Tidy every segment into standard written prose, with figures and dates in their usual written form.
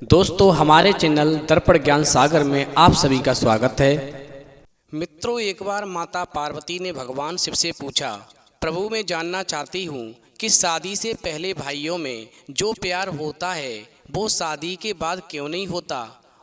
दोस्तों हमारे चैनल दर्पण ज्ञान सागर में आप सभी का स्वागत है। मित्रों, एक बार माता पार्वती ने भगवान शिव से पूछा, प्रभु मैं जानना चाहती हूँ कि शादी से पहले भाइयों में जो प्यार होता है वो शादी के बाद क्यों नहीं होता,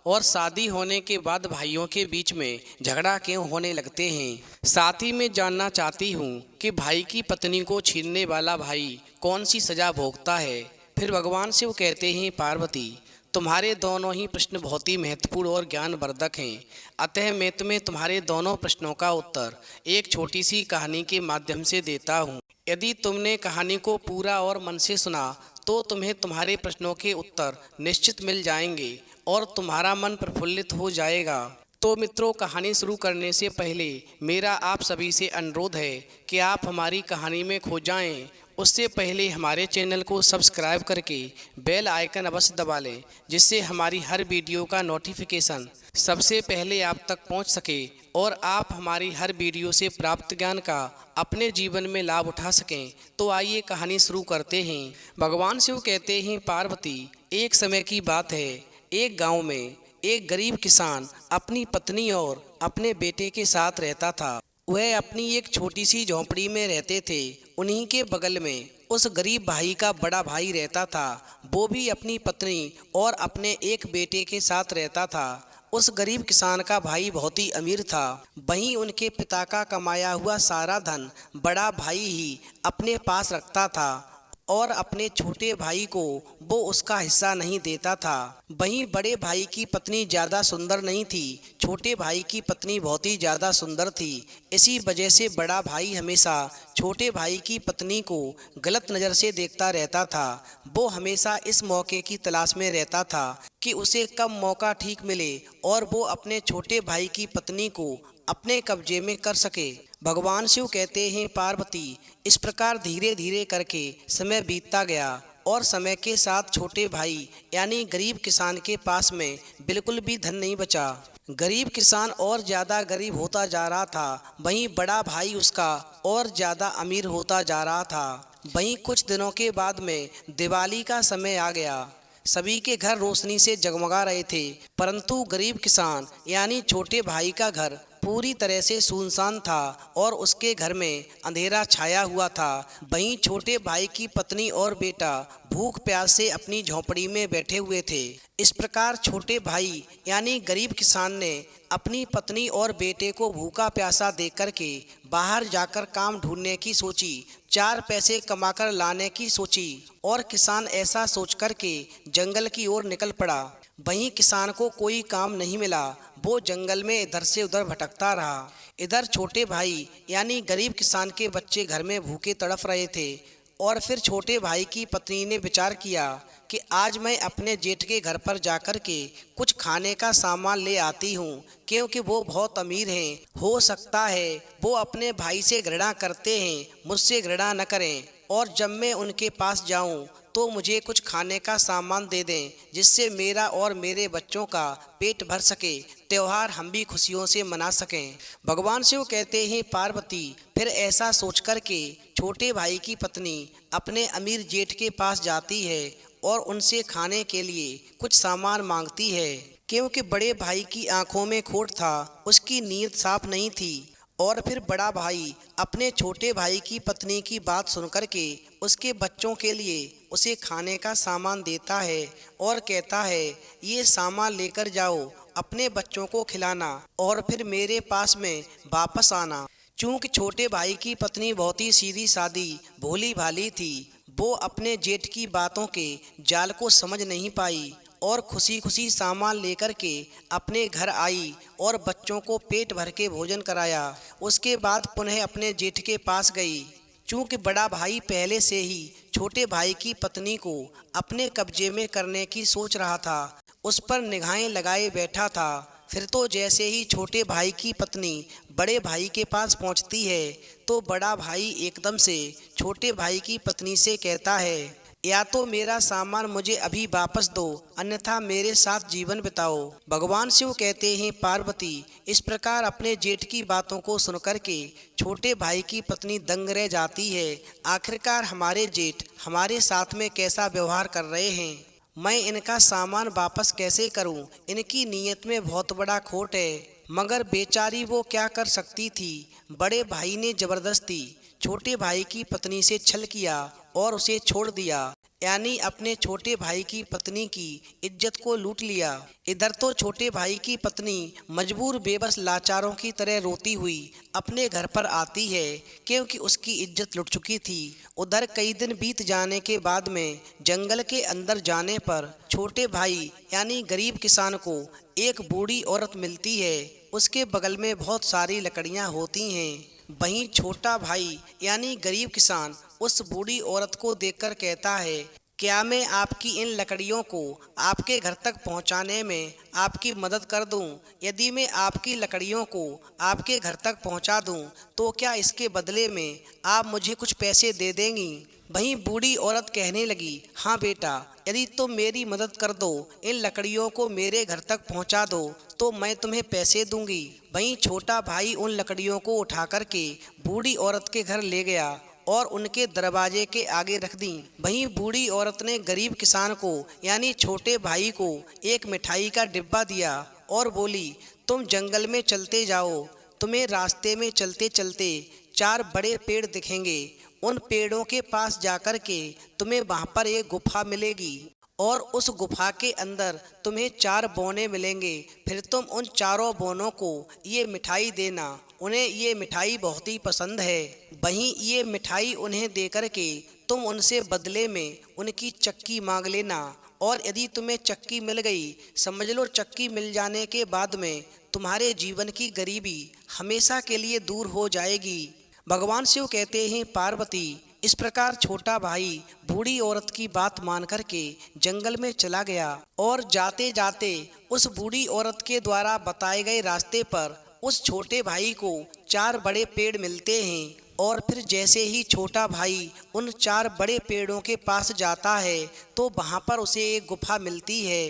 और शादी होने के बाद भाइयों के बीच में झगड़ा क्यों होने लगते हैं। साथ ही मैं जानना चाहती हूँ कि भाई की पत्नी को छीनने वाला भाई कौन सी सजा भोगता है। फिर भगवान शिव कहते हैं, पार्वती तुम्हारे दोनों ही प्रश्न बहुत ही महत्वपूर्ण और ज्ञानवर्धक हैं। अतः मैं तुम्हें तुम्हारे दोनों प्रश्नों का उत्तर एक छोटी सी कहानी के माध्यम से देता हूँ। यदि तुमने कहानी को पूरा और मन से सुना तो तुम्हें तुम्हारे प्रश्नों के उत्तर निश्चित मिल जाएंगे और तुम्हारा मन प्रफुल्लित हो जाएगा। तो मित्रों, कहानी शुरू करने से पहले मेरा आप सभी से अनुरोध है कि आप हमारी कहानी में खो जाएं। उससे पहले हमारे चैनल को सब्सक्राइब करके बेल आइकन अवश्य दबा लें, जिससे हमारी हर वीडियो का नोटिफिकेशन सबसे पहले आप तक पहुंच सके और आप हमारी हर वीडियो से प्राप्त ज्ञान का अपने जीवन में लाभ उठा सकें। तो आइए कहानी शुरू करते हैं। भगवान शिव कहते हैं, पार्वती एक समय की बात है, एक गाँव में एक गरीब किसान अपनी पत्नी और अपने बेटे के साथ रहता था। वह अपनी एक छोटी सी झोंपड़ी में रहते थे। उन्हीं के बगल में उस गरीब भाई का बड़ा भाई रहता था। वो भी अपनी पत्नी और अपने एक बेटे के साथ रहता था। उस गरीब किसान का भाई बहुत ही अमीर था। वहीं उनके पिता का कमाया हुआ सारा धन बड़ा भाई ही अपने पास रखता था और अपने छोटे भाई को वो उसका हिस्सा नहीं देता था। वहीं बड़े भाई की पत्नी ज़्यादा सुंदर नहीं थी, छोटे भाई की पत्नी बहुत ही ज़्यादा सुंदर थी। इसी वजह से बड़ा भाई हमेशा छोटे भाई की पत्नी को गलत नज़र से देखता रहता था। वो हमेशा इस मौके की तलाश में रहता था कि उसे कब मौका ठीक मिले और वो अपने छोटे भाई की पत्नी को अपने कब्जे में कर सके। भगवान शिव कहते हैं, पार्वती इस प्रकार धीरे धीरे करके समय बीतता गया और समय के साथ छोटे भाई यानी गरीब किसान के पास में बिल्कुल भी धन नहीं बचा। गरीब किसान और ज़्यादा गरीब होता जा रहा था, वहीं बड़ा भाई उसका और ज़्यादा अमीर होता जा रहा था। वहीं कुछ दिनों के बाद में दिवाली का समय आ गया। सभी के घर रोशनी से जगमगा रहे थे, परंतु गरीब किसान यानी छोटे भाई का घर पूरी तरह से सुनसान था और उसके घर में अंधेरा छाया हुआ था। वहीं छोटे भाई की पत्नी और बेटा भूख प्यास से अपनी झोंपड़ी में बैठे हुए थे। इस प्रकार छोटे भाई यानी गरीब किसान ने अपनी पत्नी और बेटे को भूखा प्यासा देख कर के बाहर जाकर काम ढूंढने की सोची, 4 पैसे कमाकर लाने की सोची और किसान ऐसा सोच कर के जंगल की ओर निकल पड़ा। वहीं किसान को कोई काम नहीं मिला, वो जंगल में इधर से उधर भटकता रहा। इधर छोटे भाई यानी गरीब किसान के बच्चे घर में भूखे तड़फ रहे थे और फिर छोटे भाई की पत्नी ने विचार किया कि आज मैं अपने जेठ के घर पर जाकर के कुछ खाने का सामान ले आती हूँ, क्योंकि वो बहुत अमीर हैं। हो सकता है वो अपने भाई से घृणा करते हैं, मुझसे घृणा न करें और जब मैं उनके पास जाऊँ तो मुझे कुछ खाने का सामान दे दें, जिससे मेरा और मेरे बच्चों का पेट भर सके, त्योहार हम भी खुशियों से मना सकें। भगवान शिव कहते हैं, पार्वती फिर ऐसा सोच कर के छोटे भाई की पत्नी अपने अमीर जेठ के पास जाती है और उनसे खाने के लिए कुछ सामान मांगती है। क्योंकि बड़े भाई की आंखों में खोट था, उसकी नीयत साफ नहीं थी। और फिर बड़ा भाई अपने छोटे भाई की पत्नी की बात सुनकर के उसके बच्चों के लिए उसे खाने का सामान देता है और कहता है, ये सामान लेकर जाओ, अपने बच्चों को खिलाना और फिर मेरे पास में वापस आना। चूँकि छोटे भाई की पत्नी बहुत ही सीधी सादी भोली भाली थी, वो अपने जेठ की बातों के जाल को समझ नहीं पाई और खुशी खुशी सामान लेकर के अपने घर आई और बच्चों को पेट भर के भोजन कराया। उसके बाद पुनः अपने जेठ के पास गई। चूँकि बड़ा भाई पहले से ही छोटे भाई की पत्नी को अपने कब्जे में करने की सोच रहा था, उस पर निगाहें लगाए बैठा था। फिर तो जैसे ही छोटे भाई की पत्नी बड़े भाई के पास पहुंचती है तो बड़ा भाई एकदम से छोटे भाई की पत्नी से कहता है, या तो मेरा सामान मुझे अभी वापस दो, अन्यथा मेरे साथ जीवन बिताओ। भगवान शिव कहते हैं, पार्वती इस प्रकार अपने जेठ की बातों को सुनकर के छोटे भाई की पत्नी दंग रह जाती है। आखिरकार हमारे जेठ हमारे साथ में कैसा व्यवहार कर रहे हैं। मैं इनका सामान वापस कैसे करूं? इनकी नीयत में बहुत बड़ा खोट है। मगर बेचारी वो क्या कर सकती थी। बड़े भाई ने जबरदस्ती छोटे भाई की पत्नी से छल किया और उसे छोड़ दिया, यानी अपने छोटे भाई की पत्नी की इज्जत को लूट लिया। इधर तो छोटे भाई की पत्नी मजबूर बेबस लाचारों की तरह रोती हुई अपने घर पर आती है, क्योंकि उसकी इज्जत लुट चुकी थी। उधर कई दिन बीत जाने के बाद में जंगल के अंदर जाने पर छोटे भाई यानी गरीब किसान को एक बूढ़ी औरत मिलती है। उसके बगल में बहुत सारी लकड़ियां होती हैं। वहीं छोटा भाई यानी गरीब किसान उस बूढ़ी औरत को देखकर कहता है, क्या मैं आपकी इन लकड़ियों को आपके घर तक पहुंचाने में आपकी मदद कर दूं? यदि मैं आपकी लकड़ियों को आपके घर तक पहुंचा दूं, तो क्या इसके बदले में आप मुझे कुछ पैसे दे देंगी? वहीं बूढ़ी औरत कहने लगी, हाँ बेटा, यदि तुम मेरी मदद कर दो, इन लकड़ियों को मेरे घर तक पहुंचा दो, तो मैं तुम्हें पैसे दूंगी। वहीं छोटा भाई उन लकड़ियों को उठा करके बूढ़ी औरत के घर ले गया और उनके दरवाजे के आगे रख दी। वहीं बूढ़ी औरत ने गरीब किसान को यानी छोटे भाई को एक मिठाई का डिब्बा दिया और बोली, तुम जंगल में चलते जाओ, तुम्हें रास्ते में चलते चलते 4 बड़े पेड़ दिखेंगे। उन पेड़ों के पास जाकर के तुम्हें वहाँ पर एक गुफा मिलेगी और उस गुफा के अंदर तुम्हें 4 बौने मिलेंगे। फिर तुम उन चारों बौनों को ये मिठाई देना, उन्हें ये मिठाई बहुत ही पसंद है। वहीं ये मिठाई उन्हें देकर के तुम उनसे बदले में उनकी चक्की मांग लेना, और यदि तुम्हें चक्की मिल गई, समझ लो चक्की मिल जाने के बाद में तुम्हारे जीवन की गरीबी हमेशा के लिए दूर हो जाएगी। भगवान शिव कहते हैं, पार्वती, इस प्रकार छोटा भाई बूढ़ी औरत की बात मान करके जंगल में चला गया और जाते जाते उस बूढ़ी औरत के द्वारा बताए गए रास्ते पर उस छोटे भाई को 4 बड़े पेड़ मिलते हैं। और फिर जैसे ही छोटा भाई उन 4 बड़े पेड़ों के पास जाता है तो वहाँ पर उसे एक गुफा मिलती है।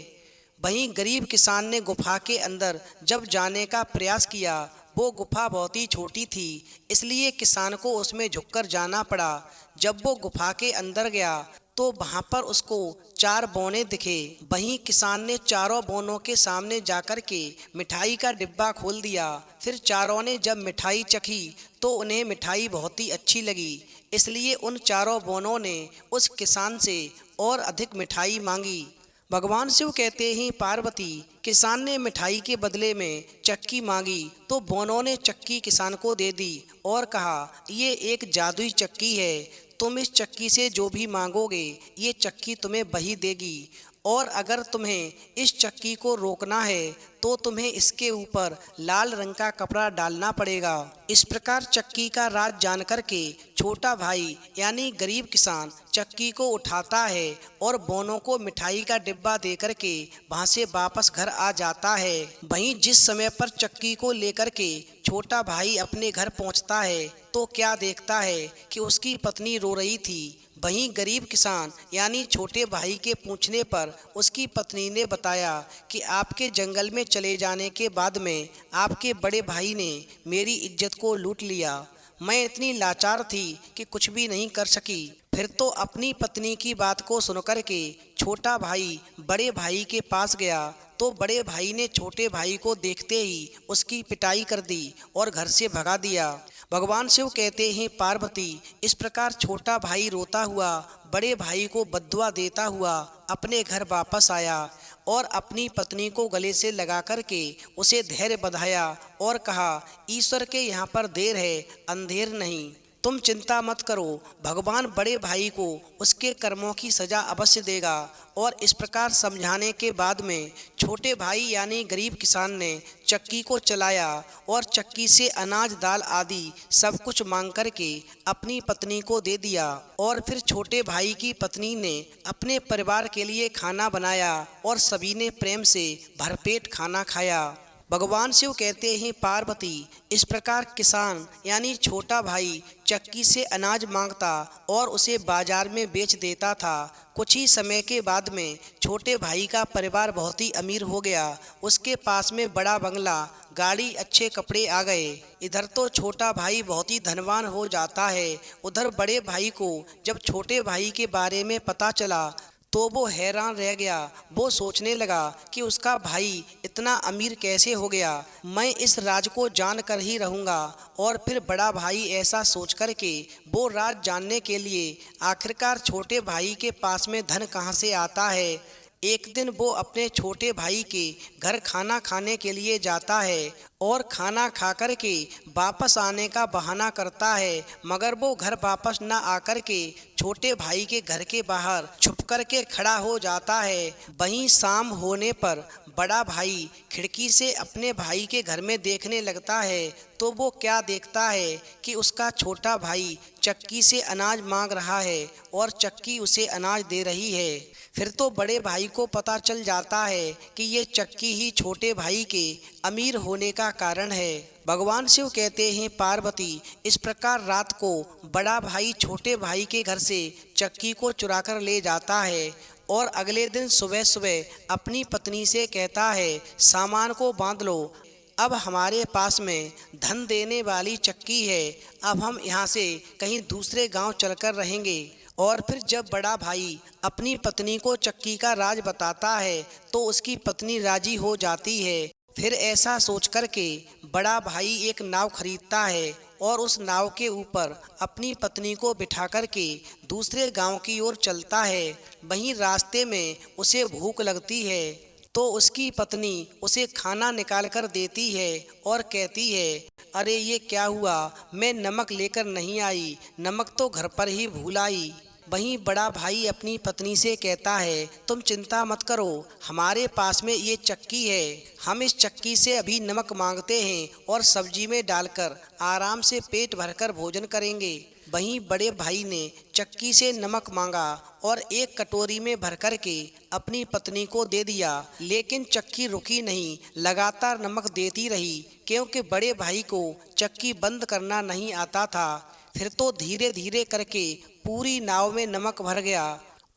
वहीं गरीब किसान ने गुफा के अंदर जब जाने का प्रयास किया, वो गुफा बहुत ही छोटी थी, इसलिए किसान को उसमें झुककर जाना पड़ा। जब वो गुफा के अंदर गया तो वहाँ पर उसको 4 बौने दिखे। वहीं किसान ने चारों बौनों के सामने जाकर के मिठाई का डिब्बा खोल दिया। फिर चारों ने जब मिठाई चखी तो उन्हें मिठाई बहुत ही अच्छी लगी, इसलिए उन चारों बौनों ने उस किसान से और अधिक मिठाई मांगी। भगवान शिव कहते हैं, पार्वती, किसान ने मिठाई के बदले में चक्की मांगी तो बौनों ने चक्की किसान को दे दी और कहा, ये एक जादुई चक्की है, तुम इस चक्की से जो भी मांगोगे ये चक्की तुम्हें वही देगी, और अगर तुम्हें इस चक्की को रोकना है तो तुम्हें इसके ऊपर लाल रंग का कपड़ा डालना पड़ेगा। इस प्रकार चक्की का राज जानकर के छोटा भाई यानी गरीब किसान चक्की को उठाता है और बौनों को मिठाई का डिब्बा देकर के वहां से वापस घर आ जाता है। वहीं जिस समय पर चक्की को लेकर के छोटा भाई अपने घर पहुंचता है तो क्या देखता है कि उसकी पत्नी रो रही थी। वहीं गरीब किसान यानी छोटे भाई के पूछने पर उसकी पत्नी ने बताया कि आपके जंगल में चले जाने के बाद में आपके बड़े भाई ने मेरी इज्जत को लूट लिया। मैं इतनी लाचार थी कि कुछ भी नहीं कर सकी। फिर तो अपनी पत्नी की बात को सुनकर के छोटा भाई बड़े भाई के पास गया तो बड़े भाई ने छोटे भाई को देखते ही उसकी पिटाई कर दी और घर से भगा दिया। भगवान शिव कहते हैं, पार्वती, इस प्रकार छोटा भाई रोता हुआ बड़े भाई को बद्दुआ देता हुआ अपने घर वापस आया और अपनी पत्नी को गले से लगा करके उसे धैर्य बंधाया और कहा, ईश्वर के यहाँ पर देर है, अंधेर नहीं, तुम चिंता मत करो, भगवान बड़े भाई को उसके कर्मों की सजा अवश्य देगा। और इस प्रकार समझाने के बाद में छोटे भाई यानी गरीब किसान ने चक्की को चलाया और चक्की से अनाज दाल आदि सब कुछ मांग करके अपनी पत्नी को दे दिया। और फिर छोटे भाई की पत्नी ने अपने परिवार के लिए खाना बनाया और सभी ने प्रेम से भरपेट खाना खाया। भगवान शिव कहते हैं, पार्वती, इस प्रकार किसान यानी छोटा भाई चक्की से अनाज मांगता और उसे बाजार में बेच देता था। कुछ ही समय के बाद में छोटे भाई का परिवार बहुत ही अमीर हो गया। उसके पास में बड़ा बंगला, गाड़ी, अच्छे कपड़े आ गए। इधर तो छोटा भाई बहुत ही धनवान हो जाता है। उधर बड़े भाई को जब छोटे भाई के बारे में पता चला तो वो हैरान रह गया। वो सोचने लगा कि उसका भाई इतना अमीर कैसे हो गया, मैं इस राज को जान कर ही रहूँगा। और फिर बड़ा भाई ऐसा सोच कर के वो राज जानने के लिए आखिरकार छोटे भाई के पास में धन कहाँ से आता है। एक दिन वो अपने छोटे भाई के घर खाना खाने के लिए जाता है और खाना खा कर के वापस आने का बहाना करता है, मगर वो घर वापस न आकर के छोटे भाई के घर के बाहर छुप कर के खड़ा हो जाता है। वहीं शाम होने पर बड़ा भाई खिड़की से अपने भाई के घर में देखने लगता है, तो वो क्या देखता है कि उसका छोटा भाई चक्की से अनाज मांग रहा है और चक्की उसे अनाज दे रही है। फिर तो बड़े भाई को पता चल जाता है कि ये चक्की ही छोटे भाई के अमीर होने का कारण है। भगवान शिव कहते हैं, पार्वती, इस प्रकार रात को बड़ा भाई छोटे भाई के घर से चक्की को चुरा कर ले जाता है और अगले दिन सुबह सुबह अपनी पत्नी से कहता है, सामान को बांध लो, अब हमारे पास में धन देने वाली चक्की है, अब हम यहाँ से कहीं दूसरे गांव चलकर रहेंगे। और फिर जब बड़ा भाई अपनी पत्नी को चक्की का राज बताता है तो उसकी पत्नी राजी हो जाती है। फिर ऐसा सोच कर के बड़ा भाई एक नाव खरीदता है और उस नाव के ऊपर अपनी पत्नी को बिठा कर के दूसरे गांव की ओर चलता है। वहीं रास्ते में उसे भूख लगती है तो उसकी पत्नी उसे खाना निकाल कर देती है और कहती है, अरे ये क्या हुआ, मैं नमक लेकर नहीं आई, नमक तो घर पर ही भूल आई। वहीं बड़ा भाई अपनी पत्नी से कहता है, तुम चिंता मत करो, हमारे पास में ये चक्की है, हम इस चक्की से अभी नमक मांगते हैं और सब्जी में डालकर आराम से पेट भरकर भोजन करेंगे। वहीं बड़े भाई ने चक्की से नमक मांगा और एक कटोरी में भर कर के अपनी पत्नी को दे दिया, लेकिन चक्की रुकी नहीं, लगातार नमक देती रही, क्योंकि बड़े भाई को चक्की बंद करना नहीं आता था। फिर तो धीरे धीरे करके पूरी नाव में नमक भर गया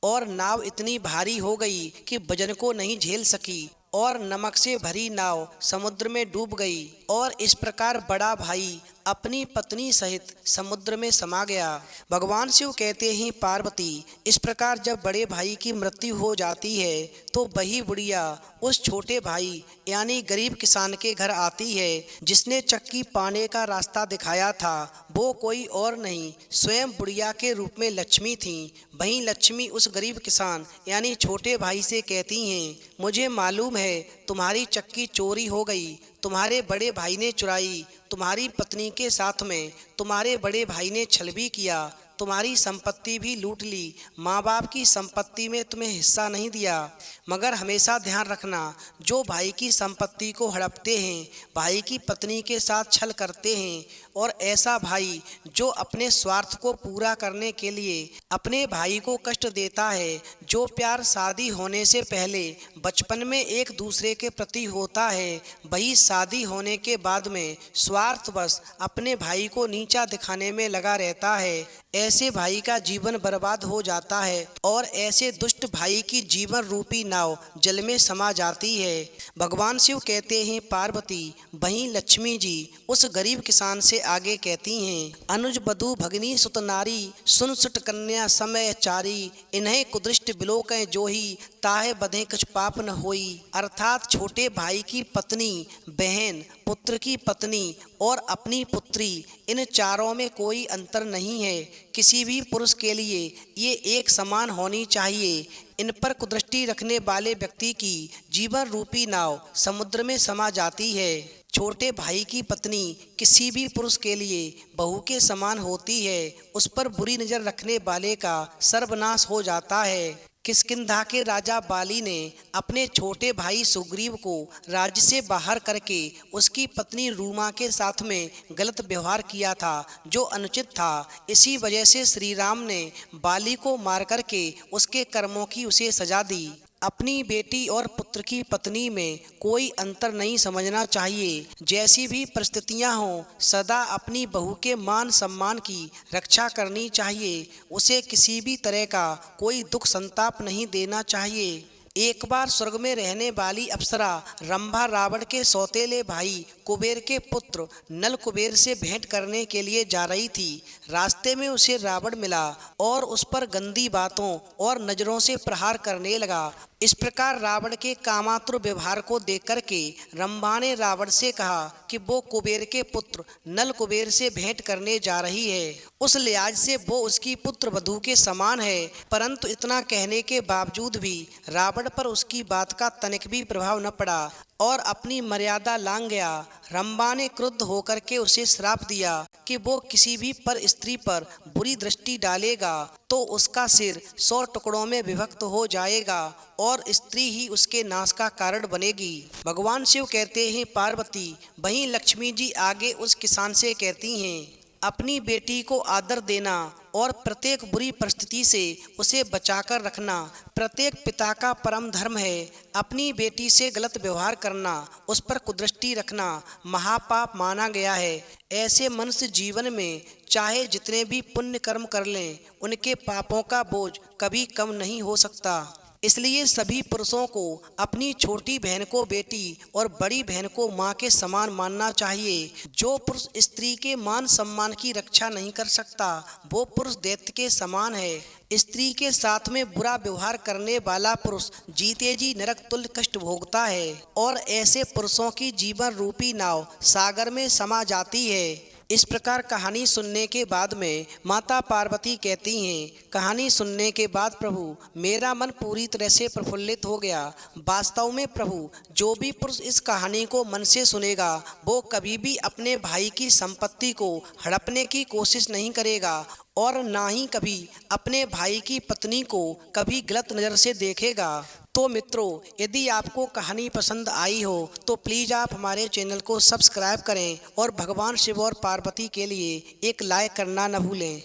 और नाव इतनी भारी हो गई कि वजन को नहीं झेल सकी और नमक से भरी नाव समुद्र में डूब गई। और इस प्रकार बड़ा भाई अपनी पत्नी सहित समुद्र में समा गया। भगवान शिव कहते हैं, पार्वती, इस प्रकार जब बड़े भाई की मृत्यु हो जाती है तो वही बुढ़िया उस छोटे भाई यानी गरीब किसान के घर आती है जिसने चक्की पाने का रास्ता दिखाया था। वो कोई और नहीं, स्वयं बुढ़िया के रूप में लक्ष्मी थी। वहीं लक्ष्मी उस गरीब किसान यानी छोटे भाई से कहती हैं, मुझे मालूम है तुम्हारी चक्की चोरी हो गई, तुम्हारे बड़े भाई ने चुराई, तुम्हारी पत्नी के साथ में तुम्हारे बड़े भाई ने छल भी किया, तुम्हारी संपत्ति भी लूट ली, माँ बाप की संपत्ति में तुम्हें हिस्सा नहीं दिया। मगर हमेशा ध्यान रखना, जो भाई की संपत्ति को हड़पते हैं, भाई की पत्नी के साथ छल करते हैं और ऐसा भाई जो अपने स्वार्थ को पूरा करने के लिए अपने भाई को कष्ट देता है, जो प्यार शादी होने से पहले बचपन में एक दूसरे के प्रति होता है, वही शादी होने के बाद में स्वार्थवश अपने भाई को नीचा दिखाने में लगा रहता है। ऐसे भाई का जीवन बर्बाद हो जाता है और ऐसे दुष्ट भाई की जीवन रूपी नाव जल में समा जाती है। भगवान शिव कहते हैं, पार्वती, वहीं लक्ष्मी जी उस गरीब किसान से आगे कहती हैं, अनुज बधू भगनी सुत नारी, सुन सुट कन्या समय चारी, इन्हें कुदृष्ट बिलोकें जोही, ताहे बधे कुछ पाप न होई। अर्थात छोटे भाई की पत्नी, बहन, पुत्र की पत्नी और अपनी पुत्री, इन चारों में कोई अंतर नहीं है। किसी भी पुरुष के लिए ये एक समान होनी चाहिए। इन पर कुदृष्टि रखने वाले व्यक्ति की जीवन रूपी नाव समुद्र में समा जाती है। छोटे भाई की पत्नी किसी भी पुरुष के लिए बहू के समान होती है, उस पर बुरी नज़र रखने वाले का सर्वनाश हो जाता है। किष्किंधा के राजा बाली ने अपने छोटे भाई सुग्रीव को राज्य से बाहर करके उसकी पत्नी रूमा के साथ में गलत व्यवहार किया था, जो अनुचित था। इसी वजह से श्री राम ने बाली को मार करके उसके कर्मों की उसे सजा दी। अपनी बेटी और पुत्र की पत्नी में कोई अंतर नहीं समझना चाहिए। जैसी भी परिस्थितियां हों, सदा अपनी बहू के मान सम्मान की रक्षा करनी चाहिए। उसे किसी भी तरह का कोई दुख संताप नहीं देना चाहिए। एक बार स्वर्ग में रहने वाली अप्सरा रंभा रावण के सौतेले भाई कुबेर के पुत्र नल कुबेर से भेंट करने के लिए जा रही थी। रास्ते में उसे रावण मिला और उस पर गंदी बातों और नजरों से प्रहार करने लगा। इस प्रकार रावण के कामातुर व्यवहार को देख करके रंभा ने रावण से कहा कि वो कुबेर के पुत्र नल कुबेर से भेंट करने जा रही है। उस लिहाज से वो उसकी पुत्र वधू के समान है। परंतु इतना कहने के बावजूद भी रावण पर उसकी बात का तनिक भी प्रभाव न पड़ा और अपनी मर्यादा लांघ गया। रंभा ने क्रुद्ध होकर के उसे श्राप दिया कि वो किसी भी पर स्त्री पर बुरी दृष्टि डालेगा तो उसका सिर 100 टुकड़ों में विभक्त हो जाएगा और स्त्री ही उसके नाश का कारण बनेगी। भगवान शिव कहते हैं पार्वती, वहीं लक्ष्मी जी आगे उस किसान से कहती हैं, अपनी बेटी को आदर देना और प्रत्येक बुरी परिस्थिति से उसे बचाकर रखना प्रत्येक पिता का परम धर्म है। अपनी बेटी से गलत व्यवहार करना, उस पर कुदृष्टि रखना महापाप माना गया है। ऐसे मनुष्य जीवन में चाहे जितने भी पुण्य कर्म कर लें, उनके पापों का बोझ कभी कम नहीं हो सकता। इसलिए सभी पुरुषों को अपनी छोटी बहन को बेटी और बड़ी बहन को माँ के समान मानना चाहिए। जो पुरुष स्त्री के मान सम्मान की रक्षा नहीं कर सकता, वो पुरुष दैत्य के समान है। स्त्री के साथ में बुरा व्यवहार करने वाला पुरुष जीते जी नरक तुल्य कष्ट भोगता है और ऐसे पुरुषों की जीवन रूपी नाव सागर में समा जाती है। इस प्रकार कहानी सुनने के बाद में माता पार्वती कहती हैं, कहानी सुनने के बाद प्रभु मेरा मन पूरी तरह से प्रफुल्लित हो गया। वास्तव में प्रभु, जो भी पुरुष इस कहानी को मन से सुनेगा वो कभी भी अपने भाई की संपत्ति को हड़पने की कोशिश नहीं करेगा और ना ही कभी अपने भाई की पत्नी को कभी गलत नज़र से देखेगा। तो मित्रों, यदि आपको कहानी पसंद आई हो तो प्लीज़ आप हमारे चैनल को सब्सक्राइब करें और भगवान शिव और पार्वती के लिए एक लाइक करना न भूलें।